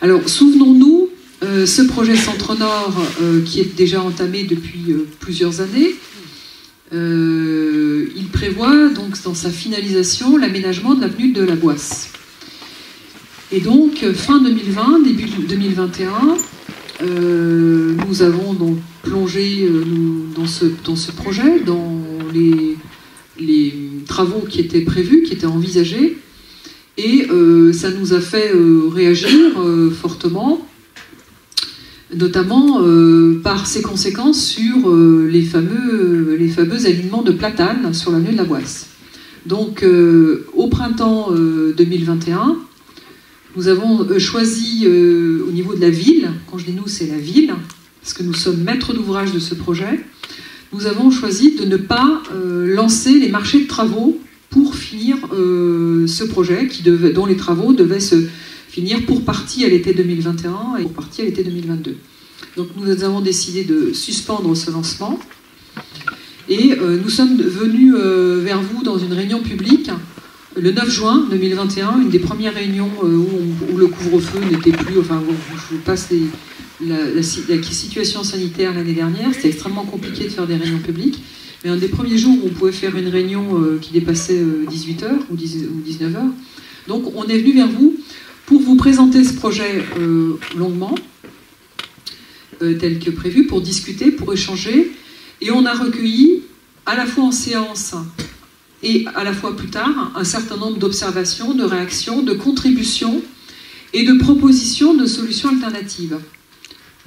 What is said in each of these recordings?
Alors, souvenons-nous, ce projet Centre-Nord, qui est déjà entamé depuis plusieurs années, il prévoit donc dans sa finalisation l'aménagement de l'avenue de la Boisse. Et donc, fin 2020, début 2021, nous avons donc plongé dans ce projet, dans les travaux qui étaient prévus, qui étaient envisagés, et ça nous a fait réagir fortement, notamment par ses conséquences sur les fameux alignements de platanes sur l'avenue de la Boisse. Donc, au printemps 2021, nous avons choisi, au niveau de la ville, quand je dis nous, c'est la ville, parce que nous sommes maîtres d'ouvrage de ce projet, nous avons choisi de ne pas lancer les marchés de travaux pour finir ce projet, dont les travaux devaient se finir pour partie à l'été 2021 et pour partie à l'été 2022. Donc nous avons décidé de suspendre ce lancement, et nous sommes venus vers vous dans une réunion publique, le 9 juin 2021, une des premières réunions où le couvre-feu n'était plus, enfin, je vous passe la situation sanitaire l'année dernière, c'était extrêmement compliqué de faire des réunions publiques, mais un des premiers jours où on pouvait faire une réunion qui dépassait 18h ou 19h. Donc on est venu vers vous pour vous présenter ce projet longuement, tel que prévu, pour discuter, pour échanger, et on a recueilli, à la fois en séance et à la fois plus tard, un certain nombre d'observations, de réactions, de contributions et de propositions de solutions alternatives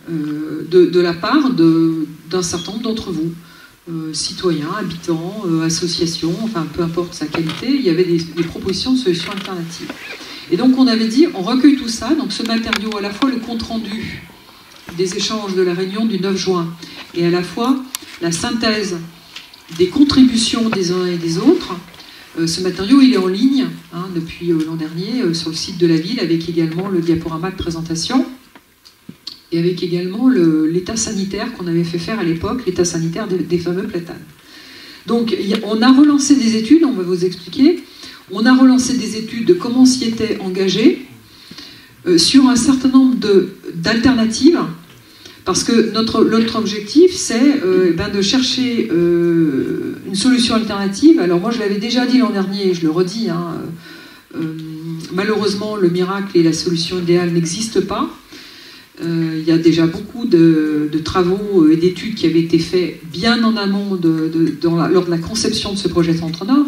de la part d'un certain nombre d'entre vous, citoyens, habitants, associations, enfin peu importe sa qualité, il y avait des propositions de solutions alternatives. Et donc on avait dit, on recueille tout ça, donc ce matériau, à la fois le compte-rendu des échanges de la réunion du 9 juin, et à la fois la synthèse des contributions des uns et des autres. Ce matériau, il est en ligne depuis l'an dernier sur le site de la ville, avec également le diaporama de présentation et avec également l'état sanitaire qu'on avait fait faire à l'époque, l'état sanitaire des fameux platanes. Donc on a relancé des études, on va vous expliquer, on a relancé des études de comment on s'y était engagé sur un certain nombre d'alternatives. Parce que notre objectif, c'est de chercher une solution alternative. Alors moi, je l'avais déjà dit l'an dernier, et je le redis, malheureusement, le miracle et la solution idéale n'existent pas. Il y a déjà beaucoup de travaux et d'études qui avaient été faits bien en amont lors de la conception de ce projet Centre-Nord.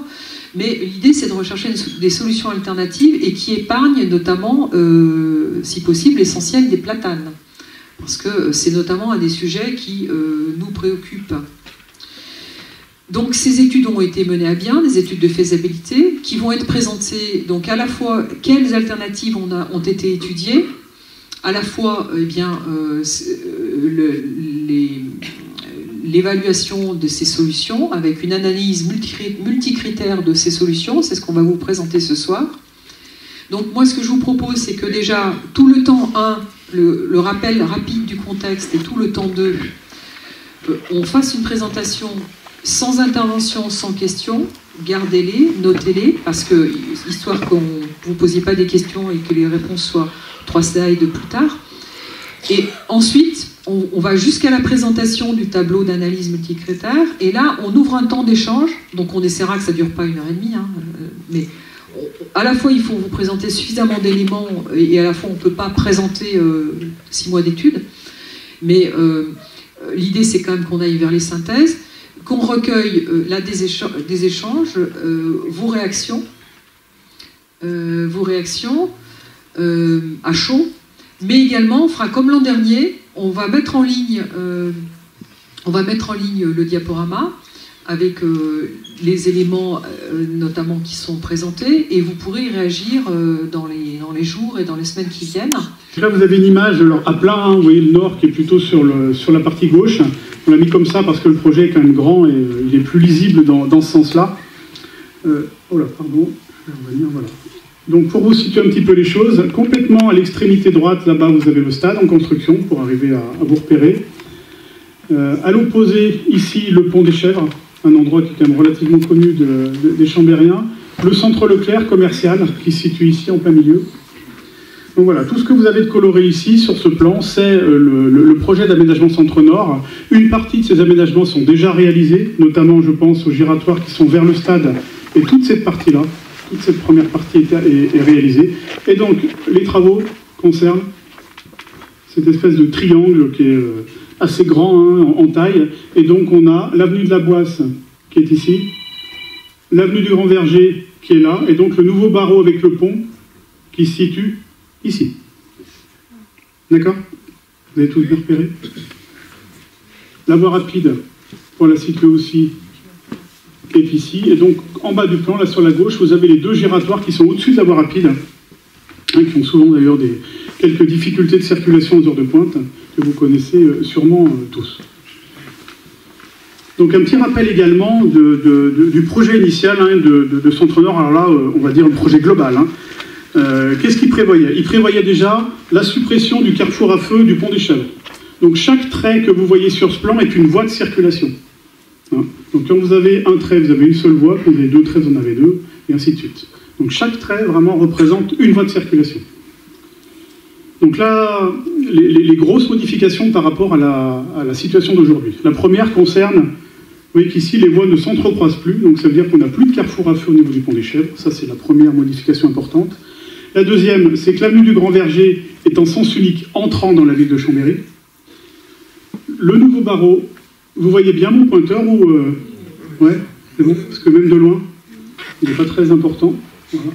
Mais l'idée, c'est de rechercher des solutions alternatives et qui épargnent notamment, si possible, l'essentiel des platanes. Parce que c'est notamment un des sujets qui nous préoccupe. Donc ces études ont été menées à bien, des études de faisabilité, qui vont être présentées, donc à la fois quelles alternatives ont été étudiées, à la fois l'évaluation de ces solutions, avec une analyse multicritère de ces solutions, c'est ce qu'on va vous présenter ce soir. Donc moi, ce que je vous propose, c'est que déjà, tout le temps 1, le rappel rapide du contexte, et tout le temps 2, on fasse une présentation sans intervention, sans questions, gardez-les, notez-les, parce que, histoire qu'on ne vous posiez pas des questions et que les réponses soient 3 slides plus tard. Et ensuite, on va jusqu'à la présentation du tableau d'analyse multicritère, et là, on ouvre un temps d'échange, donc on essaiera que ça ne dure pas 1h30, mais à la fois, il faut vous présenter suffisamment d'éléments, et à la fois, on ne peut pas présenter 6 mois d'études, mais l'idée, c'est quand même qu'on aille vers les synthèses, qu'on recueille là des échanges, vos réactions à chaud, mais également, on fera comme l'an dernier, on va mettre en ligne le diaporama, avec les éléments notamment qui sont présentés, et vous pourrez y réagir dans les jours et dans les semaines qui viennent. Là vous avez une image à plat, vous voyez le nord qui est plutôt sur la partie gauche. On l'a mis comme ça parce que le projet est quand même grand et il est plus lisible dans ce sens-là. Oh là, pardon, je vais revenir, voilà. Donc pour vous situer un petit peu les choses, complètement à l'extrémité droite, là-bas vous avez le stade en construction pour arriver à vous repérer. À l'opposé, ici, le pont des Chèvres, un endroit qui est quand même relativement connu des Chambériens. le centre Leclerc commercial qui se situe ici en plein milieu. Donc voilà, tout ce que vous avez de coloré ici sur ce plan, c'est le projet d'aménagement Centre-Nord. Une partie de ces aménagements sont déjà réalisés, notamment je pense aux giratoires qui sont vers le stade, et toute cette partie-là, toute cette première partie est réalisée. Et donc les travaux concernent cette espèce de triangle qui est assez grand hein, en taille, et donc on a l'avenue de la Boisse qui est ici, l'avenue du Grand Verger qui est là, et donc le nouveau barreau avec le pont qui se situe ici. D'accord? Vous avez tous bien repéré? La voie rapide, pour la situer aussi, est ici. Et donc, en bas du plan, là sur la gauche, vous avez les deux giratoires qui sont au-dessus de la voie rapide, hein, qui ont souvent d'ailleurs quelques difficultés de circulation aux heures de pointe, que vous connaissez sûrement tous. Donc un petit rappel également du projet initial hein, de Centre-Nord. Alors là, on va dire le projet global. Hein. Qu'est-ce qu'il prévoyait? Il prévoyait déjà la suppression du carrefour à feu du Pont des Chèvres. Donc chaque trait que vous voyez sur ce plan est une voie de circulation. Hein. Donc quand vous avez un trait, vous avez une seule voie, quand vous avez deux traits, vous en avez deux, et ainsi de suite. Donc chaque trait vraiment représente une voie de circulation. Donc là, les grosses modifications par rapport à la situation d'aujourd'hui. La première concerne, vous voyez qu'ici les voies ne s'entrecroisent plus, donc ça veut dire qu'on n'a plus de carrefour à feu au niveau du Pont des Chèvres. Ça c'est la première modification importante. La deuxième, c'est que l'avenue du Grand Verger est en sens unique entrant dans la ville de Chambéry. Le nouveau barreau, vous voyez bien mon pointeur ou ouais, c'est bon, parce que même de loin, il n'est pas très important. Voilà.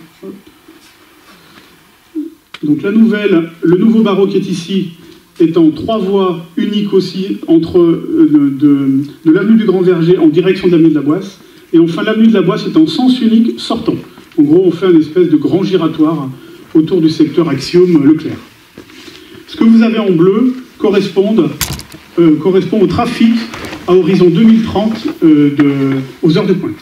Donc le nouveau barreau qui est ici est en 3 voies uniques aussi entre de l'avenue du Grand Verger en direction de l'avenue de la Boisse. Et enfin l'avenue de la Boisse est en sens unique sortant. En gros, on fait une espèce de grand giratoire autour du secteur Axiome Leclerc. Ce que vous avez en bleu correspond au trafic à horizon 2030 aux heures de pointe.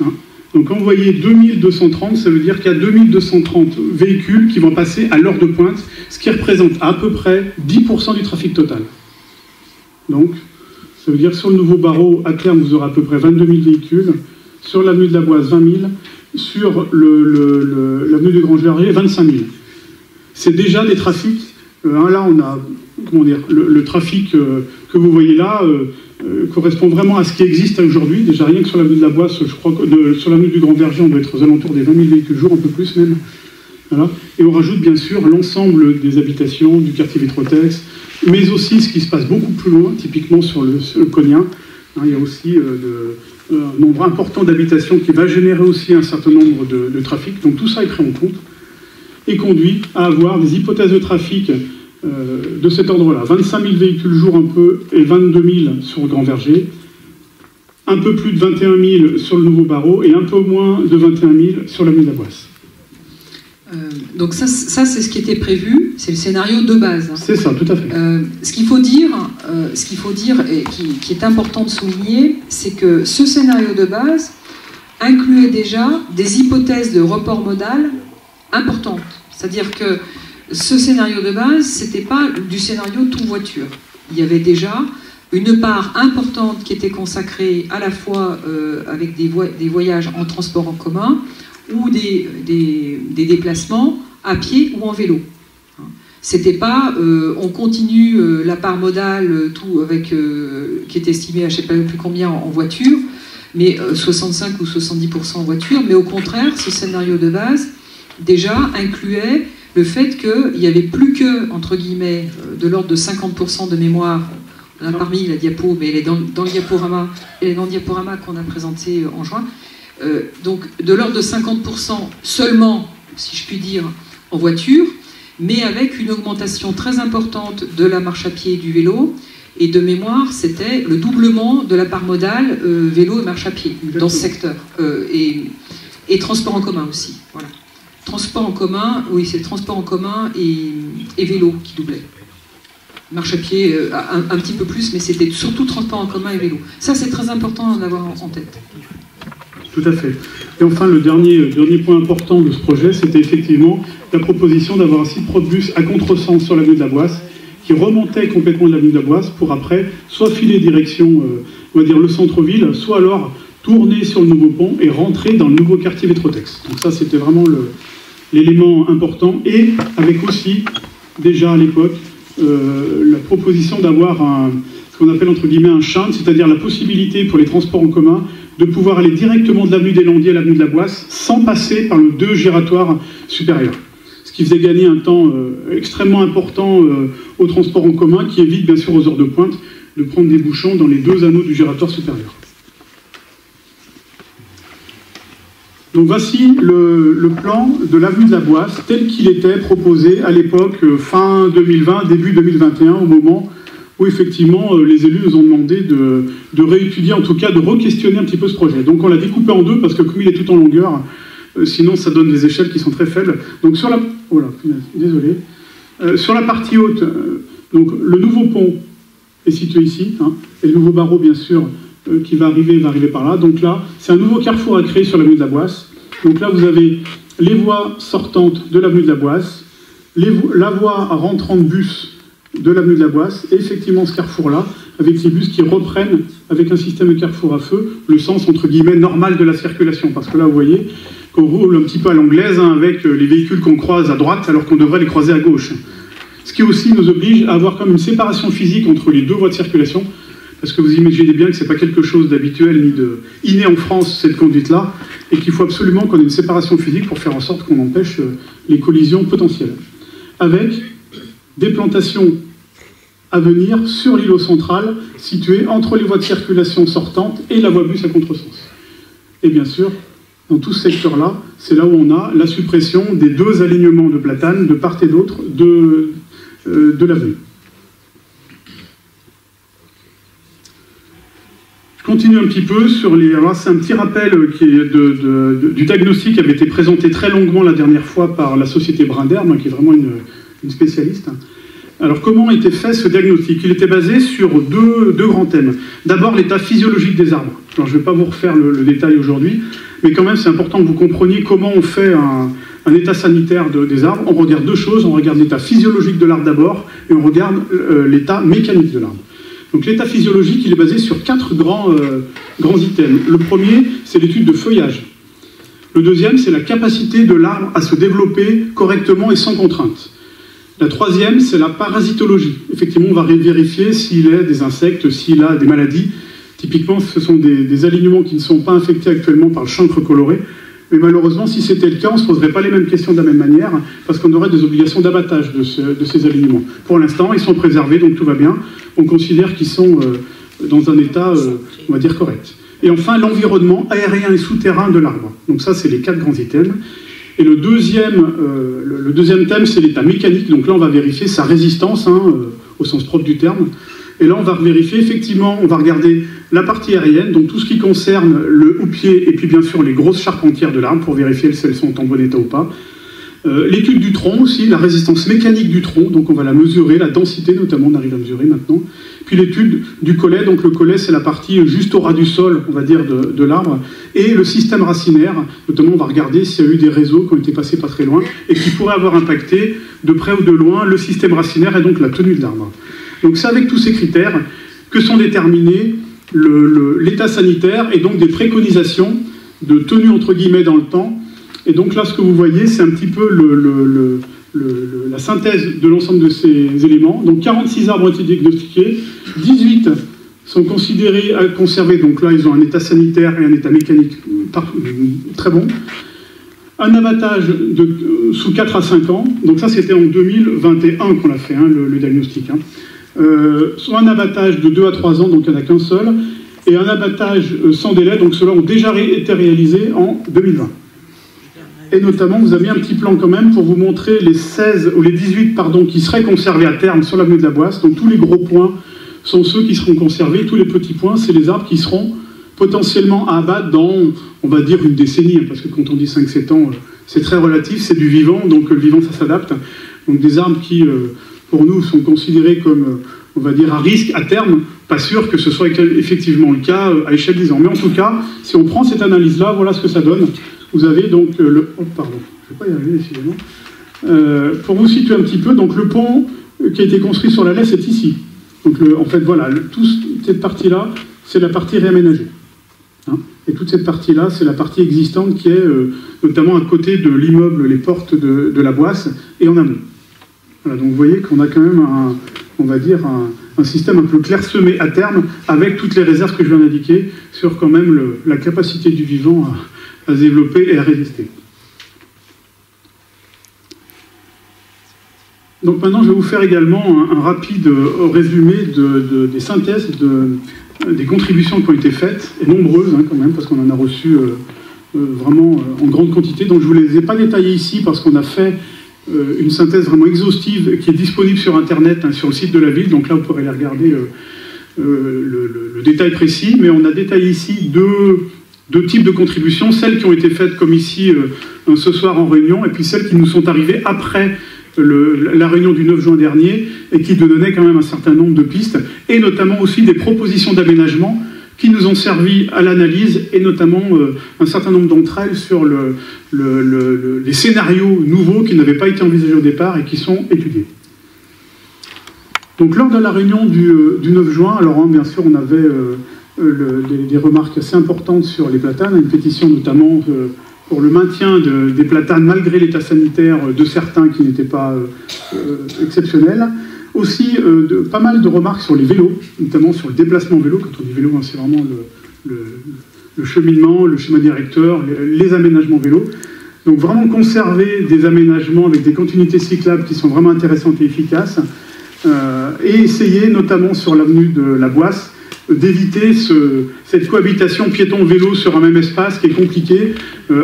Hein. Donc quand vous voyez 2230, ça veut dire qu'il y a 2230 véhicules qui vont passer à l'heure de pointe, ce qui représente à peu près 10% du trafic total. Donc, ça veut dire que sur le nouveau barreau, à terme, vous aurez à peu près 22 000 véhicules, sur l'avenue de la Boisse, 20 000, sur l'avenue du Grand Verger, 25 000. C'est déjà des trafics. Là, on a, comment dire, le trafic que vous voyez là correspond vraiment à ce qui existe aujourd'hui. Déjà, rien que sur l'avenue de la Boisse, je crois que sur l'avenue du Grand Verger, on doit être aux alentours des 20 000 véhicules jour, un peu plus même. Voilà. Et on rajoute bien sûr l'ensemble des habitations du quartier Vitrotex, mais aussi ce qui se passe beaucoup plus loin, typiquement sur le Cognien. Hein, il y a aussi un nombre important d'habitations qui va générer aussi un certain nombre de trafic. Donc tout ça est pris en compte et conduit à avoir des hypothèses de trafic de cet ordre-là. 25 000 véhicules jour un peu et 22 000 sur le Grand Verger, un peu plus de 21 000 sur le nouveau barreau et un peu moins de 21 000 sur l'avenue de la Boisse. Donc ça c'est ce qui était prévu, c'est le scénario de base. C'est ça, tout à fait. Ce qu'il faut dire et qui est important de souligner, c'est que ce scénario de base incluait déjà des hypothèses de report modal importantes. C'est-à-dire que ce scénario de base, c'était pas du scénario tout voiture. Il y avait déjà une part importante qui était consacrée à la fois avec des voyages en transport en commun ou des déplacements à pied ou en vélo. C'était pas on continue la part modale tout avec qui est estimée à je sais pas plus combien en voiture, mais 65 ou 70% en voiture, mais au contraire, ce scénario de base déjà incluait le fait qu'il n'y avait plus que, entre guillemets, de l'ordre de 50% de mémoire. On a pas mis la diapo, mais elle est dans le diaporama qu'on a présenté en juin. Donc de l'ordre de 50% seulement, si je puis dire, en voiture, mais avec une augmentation très importante de la marche à pied et du vélo. Et de mémoire, c'était le doublement de la part modale vélo et marche à pied dans ce secteur. Et transport en commun aussi. Voilà. Transport en commun, oui, c'est le transport en commun et vélo qui doublait. Marche à pied un petit peu plus, mais c'était surtout transport en commun et vélo. Ça, c'est très important d'en avoir en tête. Tout à fait. Et enfin, le dernier point important de ce projet, c'était effectivement la proposition d'avoir un site Prodbus à contresens sur l'avenue de la Boisse, qui remontait complètement de l'avenue de la Boisse pour après soit filer direction, on va dire, le centre-ville, soit alors tourner sur le nouveau pont et rentrer dans le nouveau quartier Vétrotex. Donc ça, c'était vraiment l'élément important. Et avec aussi, déjà à l'époque, la proposition d'avoir ce qu'on appelle entre guillemets un shunt, c'est-à-dire la possibilité pour les transports en commun de pouvoir aller directement de l'avenue des Landiers à l'avenue de la Boisse sans passer par le 2 giratoire supérieur. Ce qui faisait gagner un temps extrêmement important aux transports en commun, qui évite bien sûr aux heures de pointe de prendre des bouchons dans les 2 anneaux du giratoire supérieur. Donc voici le plan de l'avenue de la Boisse tel qu'il était proposé à l'époque, fin 2020, début 2021, au moment où effectivement les élus nous ont demandé de réétudier, en tout cas de re-questionner un petit peu ce projet. Donc on l'a découpé en 2 parce que comme il est tout en longueur, sinon ça donne des échelles qui sont très faibles. Donc sur la... Voilà, désolé. Sur la partie haute, donc le nouveau pont est situé ici, hein, et le nouveau barreau bien sûr qui va arriver par là. Donc là, c'est un nouveau carrefour à créer sur l'avenue de la Boisse. Donc là, vous avez les voies sortantes de l'avenue de la Boisse, la voie rentrant de bus de l'avenue de la Boisse, et effectivement ce carrefour-là, avec ces bus qui reprennent, avec un système de carrefour à feu, le sens, entre guillemets, normal de la circulation. Parce que là, vous voyez qu'on roule un petit peu à l'anglaise, hein, avec les véhicules qu'on croise à droite, alors qu'on devrait les croiser à gauche. Ce qui aussi nous oblige à avoir comme une séparation physique entre les 2 voies de circulation, parce que vous imaginez bien que ce n'est pas quelque chose d'habituel ni inné en France, cette conduite-là, et qu'il faut absolument qu'on ait une séparation physique pour faire en sorte qu'on empêche les collisions potentielles. Avec des plantations à venir sur l'îlot central, situées entre les voies de circulation sortantes et la voie bus à contresens. Et bien sûr, dans tout ce secteur-là, c'est là où on a la suppression des 2 alignements de platanes de part et d'autre de l'avenue. Je continue un petit peu sur les... Alors c'est un petit rappel qui est du diagnostic qui avait été présenté très longuement la dernière fois par la société Brinderme, qui est vraiment une spécialiste. Alors comment était fait ce diagnostic? Il était basé sur deux grands thèmes. D'abord l'état physiologique des arbres. Alors je ne vais pas vous refaire le détail aujourd'hui, mais quand même c'est important que vous compreniez comment on fait un état sanitaire des arbres. On regarde 2 choses, on regarde l'état physiologique de l'arbre d'abord, et on regarde l'état mécanique de l'arbre. Donc l'état physiologique, il est basé sur 4 grands items. Le premier, c'est l'étude de feuillage. Le deuxième, c'est la capacité de l'arbre à se développer correctement et sans contrainte. La troisième, c'est la parasitologie. Effectivement, on va vérifier s'il a des insectes, s'il a des maladies. Typiquement, ce sont des alignements qui ne sont pas infectés actuellement par le chancre coloré. Mais malheureusement, si c'était le cas, on ne se poserait pas les mêmes questions de la même manière, parce qu'on aurait des obligations d'abattage de ces alignements. Pour l'instant, ils sont préservés, donc tout va bien. On considère qu'ils sont dans un état, on va dire, correct. Et enfin, l'environnement aérien et souterrain de l'arbre. Donc ça, c'est les 4 grands items. Et le deuxième thème, c'est l'état mécanique. Donc là, on va vérifier sa résistance, hein, au sens propre du terme. Et là, on va vérifier, effectivement, on va regarder la partie aérienne, donc tout ce qui concerne le houppier, et puis bien sûr les grosses charpentières de l'arbre, pour vérifier si elles sont en bon état ou pas. L'étude du tronc aussi, la résistance mécanique du tronc, donc on va la mesurer, la densité notamment, on arrive à mesurer maintenant. Puis l'étude du collet, donc le collet c'est la partie juste au ras du sol, on va dire, de l'arbre. Et le système racinaire, notamment on va regarder s'il y a eu des réseaux qui ont été passés pas très loin, et qui pourraient avoir impacté, de près ou de loin, le système racinaire et donc la tenue de l'arbre. Donc c'est avec tous ces critères que sont déterminés l'état sanitaire et donc des préconisations de tenue entre guillemets dans le temps. Et donc là, ce que vous voyez, c'est un petit peu la synthèse de l'ensemble de ces éléments. Donc 46 arbres ont été diagnostiqués, 18 sont considérés à conserver, donc là ils ont un état sanitaire et un état mécanique très bon. Un abattage sous 4 à 5 ans, donc ça c'était en 2021 qu'on l'a fait, hein, le diagnostic. Hein. Soit un abattage de 2 à 3 ans, donc il n'y en a qu'un seul, et un abattage sans délai, donc ceux-là ont déjà été réalisés en 2020. Et notamment, vous avez mis un petit plan quand même pour vous montrer les 16 ou les 18 pardon, qui seraient conservés à terme sur l'avenue de la Boisse. Donc tous les gros points sont ceux qui seront conservés, tous les petits points, c'est les arbres qui seront potentiellement à abattre dans, on va dire, une décennie, parce que quand on dit 5-7 ans, c'est très relatif, c'est du vivant, donc le vivant ça s'adapte. Donc des arbres qui, pour nous, sont considérés comme, on va dire, à risque à terme, pas sûr que ce soit effectivement le cas à échelle 10 ans. Mais en tout cas, si on prend cette analyse-là, voilà ce que ça donne. Vous avez donc le... Oh, pardon, je ne vais pas y arriver, décidément. Pour vous situer un petit peu, donc le pont qui a été construit sur la Lesse est ici. Donc en fait, voilà, toute cette partie-là, c'est la partie réaménagée. Hein. Et toute cette partie-là, c'est la partie existante qui est notamment à côté de l'immeuble, les portes de la Boisse, et en amont. Voilà, donc vous voyez qu'on a quand même on va dire un système un peu clairsemé à terme, avec toutes les réserves que je viens d'indiquer sur quand même la capacité du vivant à se développer et à résister. Donc maintenant, je vais vous faire également un rapide résumé des synthèses des contributions qui ont été faites, et nombreuses quand même, parce qu'on en a reçu vraiment en grande quantité. Donc je ne vous les ai pas détaillées ici, parce qu'on a fait une synthèse vraiment exhaustive qui est disponible sur Internet, sur le site de la ville. Donc là, vous pourrez aller regarder le détail précis. Mais on a détaillé ici deux types de contributions, celles qui ont été faites comme ici ce soir en réunion, et puis celles qui nous sont arrivées après la réunion du 9 juin dernier, et qui donnaient quand même un certain nombre de pistes, et notamment aussi des propositions d'aménagement qui nous ont servi à l'analyse, et notamment un certain nombre d'entre elles sur les scénarios nouveaux qui n'avaient pas été envisagés au départ et qui sont étudiés. Donc lors de la réunion du 9 juin, alors bien sûr on avait des remarques assez importantes sur les platanes, une pétition notamment pour le maintien des platanes malgré l'état sanitaire de certains qui n'étaient pas exceptionnels. Aussi pas mal de remarques sur les vélos, notamment sur le déplacement vélo. Quand on dit vélo, c'est vraiment le cheminement, le schéma directeur, les aménagements vélo. Donc vraiment conserver des aménagements avec des continuités cyclables qui sont vraiment intéressantes et efficaces. Et essayer, notamment sur l'avenue de la Boisse, d'éviter cette cohabitation piéton-vélo sur un même espace qui est compliqué,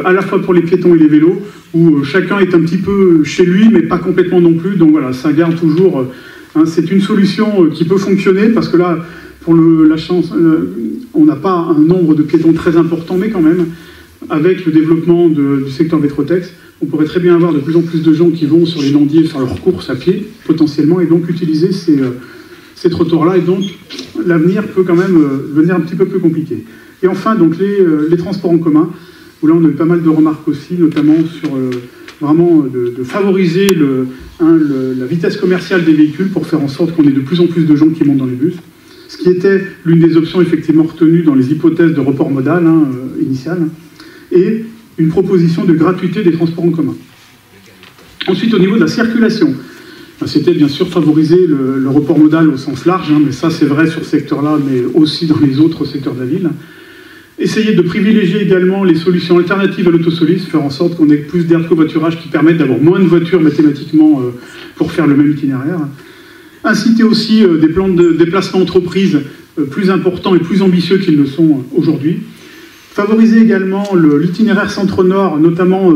à la fois pour les piétons et les vélos, où chacun est un petit peu chez lui, mais pas complètement non plus. Donc voilà, ça garde toujours... c'est une solution qui peut fonctionner, parce que là, pour la chance, on n'a pas un nombre de piétons très important, mais quand même, avec le développement du secteur Vétrotex, on pourrait très bien avoir de plus en plus de gens qui vont sur les landiers faire leurs courses à pied, potentiellement, et donc utiliser ces trottoirs-là, et donc l'avenir peut quand même devenir un petit peu plus compliqué. Et enfin, donc les transports en commun, où là on a eu pas mal de remarques aussi, notamment sur vraiment de favoriser la vitesse commerciale des véhicules pour faire en sorte qu'on ait de plus en plus de gens qui montent dans les bus, ce qui était l'une des options effectivement retenues dans les hypothèses de report modal initiales, et une proposition de gratuité des transports en commun. Ensuite, au niveau de la circulation, c'était bien sûr favoriser le report modal au sens large, mais ça c'est vrai sur ce secteur-là, mais aussi dans les autres secteurs de la ville. Essayer de privilégier également les solutions alternatives à l'autosolisme, faire en sorte qu'on ait plus d'aires de covoiturage qui permettent d'avoir moins de voitures mathématiquement pour faire le même itinéraire. Inciter aussi des plans de déplacement entreprise plus importants et plus ambitieux qu'ils ne sont aujourd'hui. Favoriser également l'itinéraire centre-nord, notamment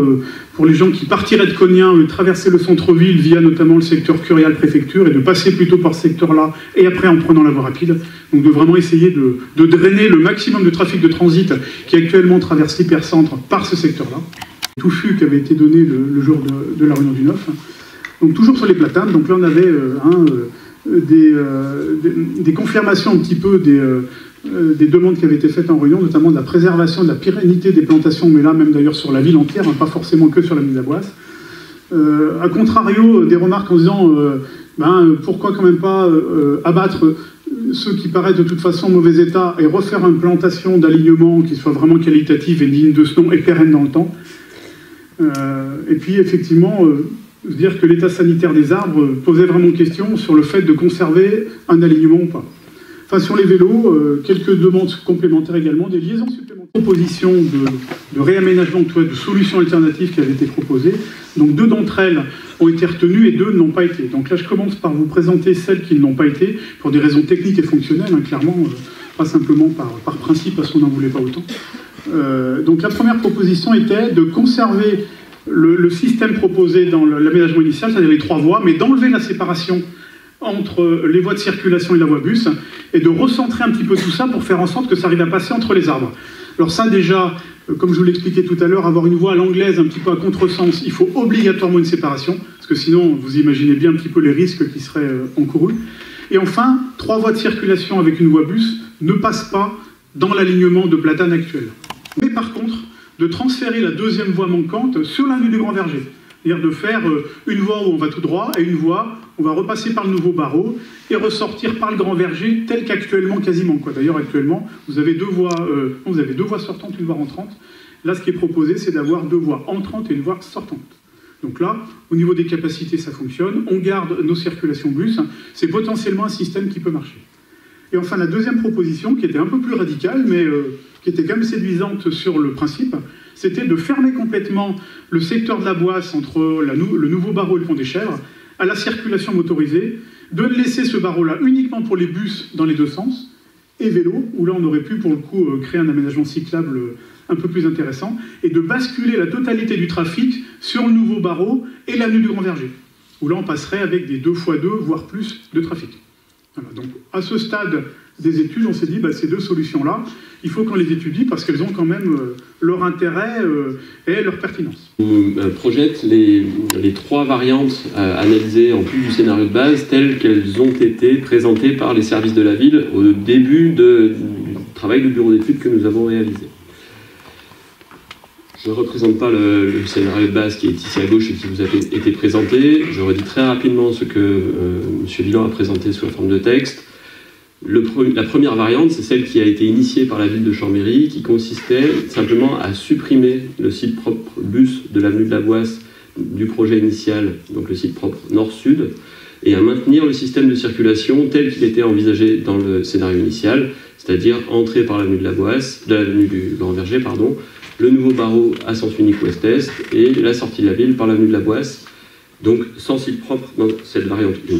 pour les gens qui partiraient de Cognin, traverser le centre-ville via notamment le secteur curial-préfecture, et de passer plutôt par ce secteur-là, et après en prenant la voie rapide. Donc de vraiment essayer de drainer le maximum de trafic de transit qui actuellement traverse l'hypercentre par ce secteur-là. Touffu qui avait été donné le jour de la réunion du 9. Donc toujours sur les platanes, donc là on avait des confirmations un petit peu des demandes qui avaient été faites en réunion, notamment de la préservation de la pérennité des plantations, mais là même d'ailleurs sur la ville entière, pas forcément que sur la ville de la Boisse. A contrario, des remarques en disant pourquoi quand même pas abattre ceux qui paraissent de toute façon en mauvais état et refaire une plantation d'alignement qui soit vraiment qualitative et digne de ce nom et pérenne dans le temps. Et puis effectivement, dire que l'état sanitaire des arbres posait vraiment question sur le fait de conserver un alignement ou pas. Enfin, sur les vélos, quelques demandes complémentaires également, des liaisons supplémentaires, propositions de réaménagement, de solutions alternatives qui avaient été proposées. Donc 2 d'entre elles ont été retenues et 2 n'ont pas été. Donc là, je commence par vous présenter celles qui n'ont pas été, pour des raisons techniques et fonctionnelles, clairement, pas simplement par principe, parce qu'on n'en voulait pas autant. Donc la première proposition était de conserver le système proposé dans l'aménagement initial, c'est-à-dire les 3 voies, mais d'enlever la séparation entre les voies de circulation et la voie bus, et de recentrer un petit peu tout ça pour faire en sorte que ça arrive à passer entre les arbres. Alors ça déjà, comme je vous l'expliquais tout à l'heure, avoir une voie à l'anglaise un petit peu à contresens, il faut obligatoirement une séparation, parce que sinon vous imaginez bien un petit peu les risques qui seraient encourus. Et enfin, 3 voies de circulation avec une voie bus ne passent pas dans l'alignement de platane actuel. Mais par contre, de transférer la 2e voie manquante sur l'avenue du Grand Verger. C'est-à-dire de faire une voie où on va tout droit et une voie, on va repasser par le nouveau barreau et ressortir par le Grand Verger, tel qu'actuellement quasiment. D'ailleurs, actuellement, vous avez deux voies sortantes, une voie entrante. Là, ce qui est proposé, c'est d'avoir deux voies entrantes et une voie sortante. Donc là, au niveau des capacités, ça fonctionne. On garde nos circulations bus. C'est potentiellement un système qui peut marcher. Et enfin, la deuxième proposition, qui était un peu plus radicale, mais qui était quand même séduisante sur le principe, c'était de fermer complètement le secteur de la Boisse entre le nouveau barreau et le pont des Chèvres à la circulation motorisée, de laisser ce barreau-là uniquement pour les bus dans les deux sens, et vélo, où là on aurait pu pour le coup créer un aménagement cyclable un peu plus intéressant, et de basculer la totalité du trafic sur le nouveau barreau et l'avenue du Grand Verger, où là on passerait avec des 2x2, voire plus de trafic. Voilà, donc à ce stade des études, on s'est dit, ces deux solutions-là, il faut qu'on les étudie parce qu'elles ont quand même leur intérêt et leur pertinence. On projette les trois variantes analysées en plus du scénario de base telles qu'elles ont été présentées par les services de la ville au début du travail de bureau d'études que nous avons réalisé. Je ne représente pas le scénario de base qui est ici à gauche et qui vous a été présenté. Je redis très rapidement ce que M. Villan a présenté sous la forme de texte. La première variante, c'est celle qui a été initiée par la ville de Chambéry, qui consistait simplement à supprimer le site propre bus de l'avenue de la Boisse du projet initial, donc le site propre nord-sud, et à maintenir le système de circulation tel qu'il était envisagé dans le scénario initial, c'est-à-dire entrée par l'avenue de la Boisse, de l'avenue du Grand Verger, pardon, le nouveau barreau à sens unique ouest-est et la sortie de la ville par l'avenue de la Boisse, donc sans site propre dans cette variante 1.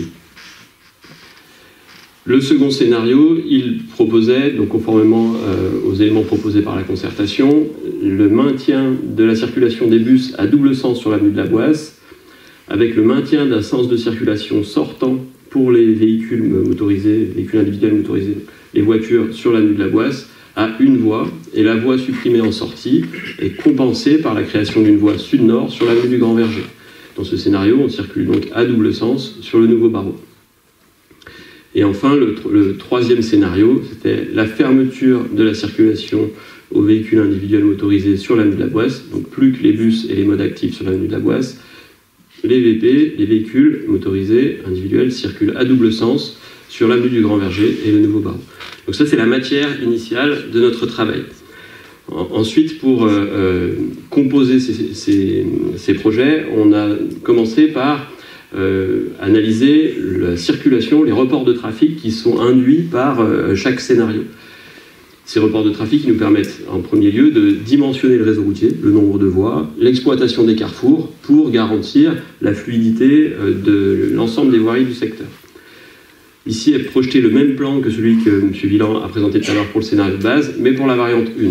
Le second scénario, il proposait, donc conformément aux éléments proposés par la concertation, le maintien de la circulation des bus à double sens sur l'avenue de la Boisse, avec le maintien d'un sens de circulation sortant pour les véhicules motorisés, véhicules individuels motorisés, les voitures sur l'avenue de la Boisse, à une voie, et la voie supprimée en sortie est compensée par la création d'une voie sud-nord sur l'avenue du Grand Verger. Dans ce scénario, on circule donc à double sens sur le nouveau barreau. Et enfin, le troisième scénario, c'était la fermeture de la circulation aux véhicules individuels motorisés sur l'avenue de la Boisse, donc plus que les bus et les modes actifs sur l'avenue de la Boisse. Les VP, les véhicules motorisés individuels, circulent à double sens sur l'avenue du Grand Verger et le nouveau barreau. Donc ça, c'est la matière initiale de notre travail. Ensuite, pour composer ces projets, on a commencé par analyser la circulation, les reports de trafic qui sont induits par chaque scénario. Ces reports de trafic qui nous permettent en premier lieu de dimensionner le réseau routier, le nombre de voies, l'exploitation des carrefours pour garantir la fluidité de l'ensemble des voiries du secteur. Ici est projeté le même plan que celui que M. Villan a présenté tout à l'heure pour le scénario de base, mais pour la variante 1.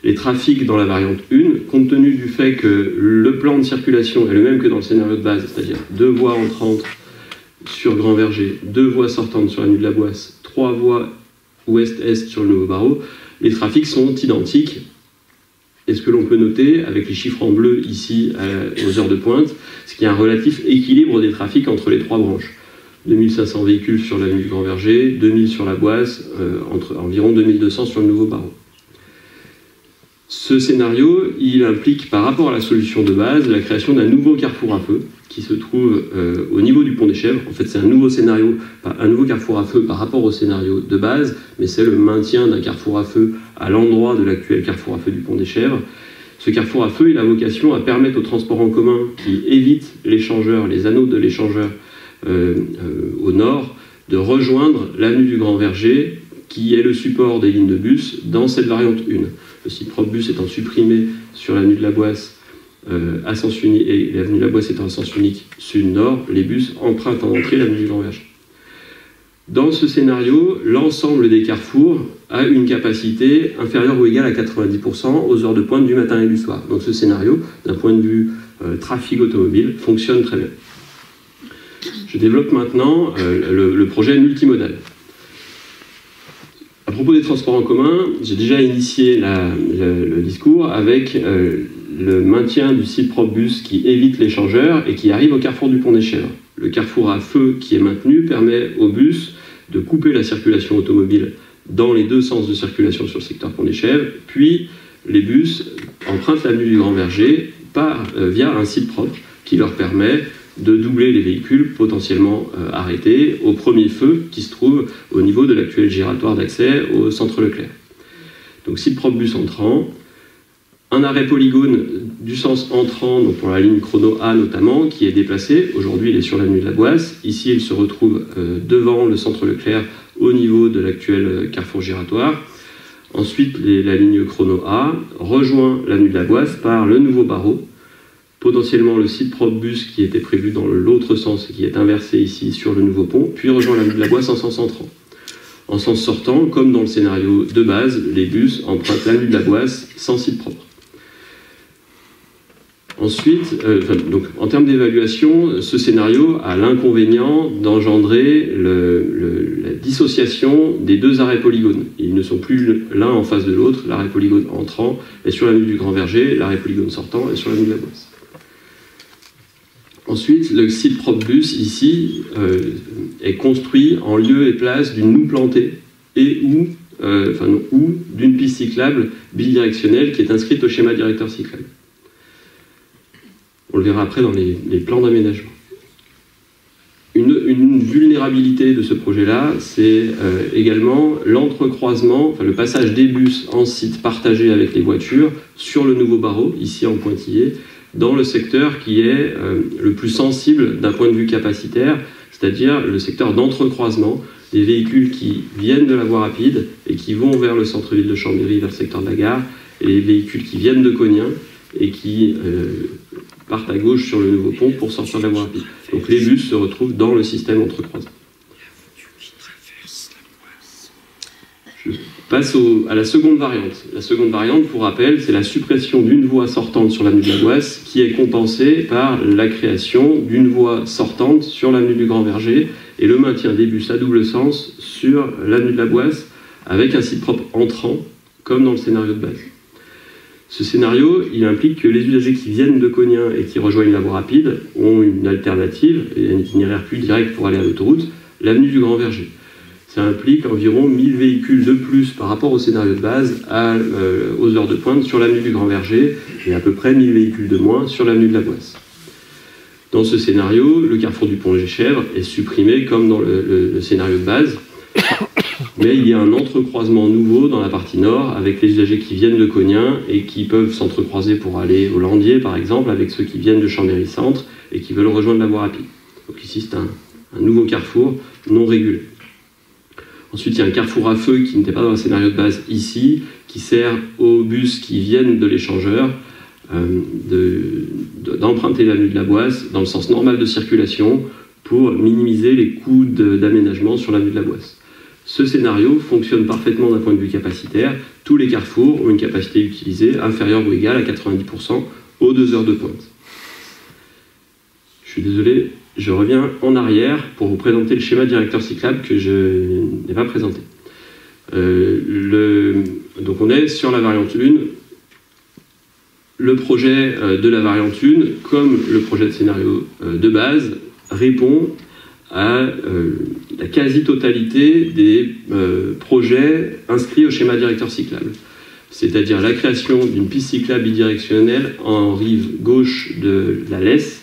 Les trafics dans la variante 1, compte tenu du fait que le plan de circulation est le même que dans le scénario de base, c'est-à-dire 2 voies entrantes sur Grand Verger, 2 voies sortantes sur l'avenue de la Boisse, 3 voies ouest-est sur le nouveau barreau, les trafics sont identiques. Et ce que l'on peut noter, avec les chiffres en bleu ici aux heures de pointe, c'est qu'il y a un relatif équilibre des trafics entre les 3 branches. 2500 véhicules sur l'avenue du Grand Verger, 2000 sur la Boisse, environ 2200 sur le nouveau barreau. Ce scénario, il implique par rapport à la solution de base la création d'un nouveau carrefour à feu qui se trouve au niveau du pont des Chèvres. En fait, c'est un nouveau scénario, un nouveau carrefour à feu par rapport au scénario de base, mais c'est le maintien d'un carrefour à feu à l'endroit de l'actuel carrefour à feu du pont des Chèvres. Ce carrefour à feu, il a vocation à permettre aux transports en commun qui évitent l'échangeur, les anneaux de l'échangeur au nord, de rejoindre l'avenue du Grand Verger, qui est le support des lignes de bus dans cette variante 1. Le site propre bus étant supprimé sur l'avenue de la Boisse à sens unique, et l'avenue de la Boisse étant à sens unique sud-nord, les bus empruntent en entrée l'avenue du Grand Verger. Dans ce scénario, l'ensemble des carrefours a une capacité inférieure ou égale à 90% aux heures de pointe du matin et du soir. Donc ce scénario, d'un point de vue trafic automobile, fonctionne très bien. Je développe maintenant le projet multimodal. À propos des transports en commun, j'ai déjà initié le discours avec le maintien du site propre bus qui évite l'échangeur et qui arrive au carrefour du pont des Chèvres. Le carrefour à feu qui est maintenu permet aux bus de couper la circulation automobile dans les 2 sens de circulation sur le secteur pont des Chèvres, puis les bus empruntent l'avenue du Grand Verger via un site propre qui leur permet de doubler les véhicules potentiellement arrêtés au premier feu qui se trouve au niveau de l'actuel giratoire d'accès au centre Leclerc. Donc site propre bus entrant, un arrêt polygone du sens entrant, donc pour la ligne chrono A notamment, qui est déplacé. Aujourd'hui, il est sur l'avenue de la Boisse. Ici, il se retrouve devant le centre Leclerc, au niveau de l'actuel carrefour giratoire. Ensuite, la ligne chrono A rejoint l'avenue de la Boisse par le nouveau barreau. Potentiellement le site propre bus qui était prévu dans l'autre sens et qui est inversé ici sur le nouveau pont, puis rejoint l'avenue de la Boisse en sens entrant. En sens sortant, comme dans le scénario de base, les bus empruntent l'avenue de la Boisse sans site propre. Ensuite, donc, en termes d'évaluation, ce scénario a l'inconvénient d'engendrer la dissociation des deux arrêts polygones. Ils ne sont plus l'un en face de l'autre. L'arrêt polygone entrant est sur l'avenue du Grand Verger, l'arrêt polygone sortant est sur l'avenue de la Boisse. Ensuite, le site propre bus, ici, est construit en lieu et place d'une noue plantée et ou d'une piste cyclable bidirectionnelle qui est inscrite au schéma directeur cyclable. On le verra après dans les plans d'aménagement. Une vulnérabilité de ce projet-là, c'est également l'entrecroisement, enfin le passage des bus en site partagé avec les voitures sur le nouveau barreau, ici en pointillé, dans le secteur qui est le plus sensible d'un point de vue capacitaire, c'est-à-dire le secteur d'entrecroisement des véhicules qui viennent de la voie rapide et qui vont vers le centre-ville de Chambéry, vers le secteur de la gare, et les véhicules qui viennent de Cognins et qui partent à gauche sur le nouveau pont pour sortir de la voie rapide. Donc les bus se retrouvent dans le système entrecroisé. Je passe à la seconde variante. La seconde variante, pour rappel, c'est la suppression d'une voie sortante sur l'avenue de la Boisse qui est compensée par la création d'une voie sortante sur l'avenue du Grand Verger et le maintien des bus à double sens sur l'avenue de la Boisse avec un site propre entrant, comme dans le scénario de base. Ce scénario, il implique que les usagers qui viennent de Cognins et qui rejoignent la voie rapide ont une alternative et un itinéraire plus direct pour aller à l'autoroute, l'avenue du Grand Verger. Ça implique environ 1000 véhicules de plus par rapport au scénario de base aux heures de pointe sur l'avenue du Grand Verger et à peu près 1000 véhicules de moins sur l'avenue de la Boisse. Dans ce scénario, le carrefour du Pont-Géchèvre est supprimé comme dans le scénario de base. Mais il y a un entrecroisement nouveau dans la partie nord avec les usagers qui viennent de Cognins et qui peuvent s'entrecroiser pour aller au Landier, par exemple, avec ceux qui viennent de Chambéry-Centre et qui veulent rejoindre la voie rapide. Donc ici, c'est un nouveau carrefour non régulé. Ensuite, il y a un carrefour à feu qui n'était pas dans le scénario de base ici, qui sert aux bus qui viennent de l'échangeur d'emprunter l'avenue de la Boisse dans le sens normal de circulation pour minimiser les coûts d'aménagement sur l'avenue de la Boisse. Ce scénario fonctionne parfaitement d'un point de vue capacitaire. Tous les carrefours ont une capacité utilisée inférieure ou égale à 90% aux 2 heures de pointe. Je suis désolé, je reviens en arrière pour vous présenter le schéma directeur cyclable que je n'ai pas présenté. Donc on est sur la variante 1. Le projet de la variante 1, comme le projet de scénario de base, répond à la quasi-totalité des projets inscrits au schéma directeur cyclable. C'est-à-dire la création d'une piste cyclable bidirectionnelle en rive gauche de la Lesse,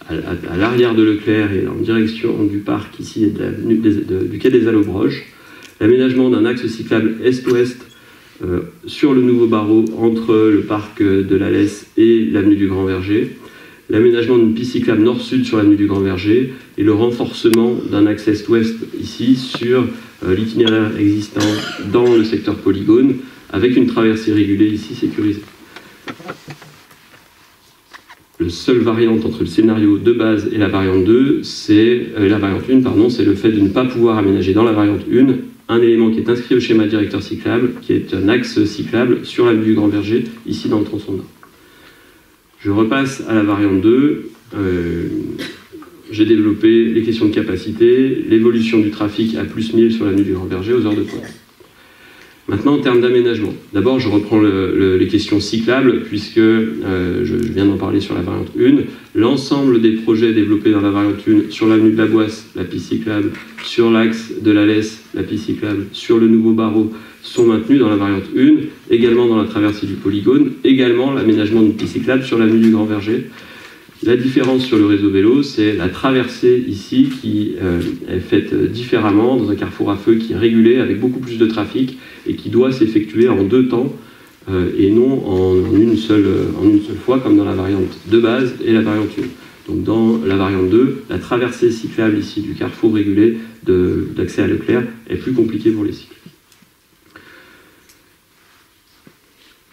à l'arrière de Leclerc et en direction du parc ici et du quai des Allobroges, l'aménagement d'un axe cyclable est-ouest sur le nouveau barreau entre le parc de la Lesse et l'avenue du Grand Verger, l'aménagement d'une piste cyclable nord-sud sur l'avenue du Grand Verger et le renforcement d'un axe est-ouest ici sur l'itinéraire existant dans le secteur polygone avec une traversée régulée ici sécurisée. La seule variante entre le scénario de base et la variante 2, c'est la variante 1, pardon, c'est le fait de ne pas pouvoir aménager dans la variante 1 un élément qui est inscrit au schéma directeur cyclable, qui est un axe cyclable sur l'avenue du Grand Verger, ici dans le tronçon nord. Je repasse à la variante 2. J'ai développé les questions de capacité, l'évolution du trafic à plus 1000 sur l'avenue du Grand Verger aux heures de pointe. Maintenant, en termes d'aménagement. D'abord, je reprends les questions cyclables, puisque je viens d'en parler sur la variante 1. L'ensemble des projets développés dans la variante 1, sur l'avenue de la Boisse, la piste cyclable, sur l'axe de la Lesse, la piste cyclable, sur le nouveau barreau, sont maintenus dans la variante 1, également dans la traversée du polygone, également l'aménagement d'une piste cyclable sur l'avenue du Grand Verger, La différence sur le réseau vélo, c'est la traversée ici qui est faite différemment dans un carrefour à feu qui est régulé avec beaucoup plus de trafic et qui doit s'effectuer en 2 temps et non en une seule fois comme dans la variante de base et la variante 1. Donc dans la variante 2, la traversée cyclable ici du carrefour régulé d'accès à Leclerc est plus compliquée pour les cycles.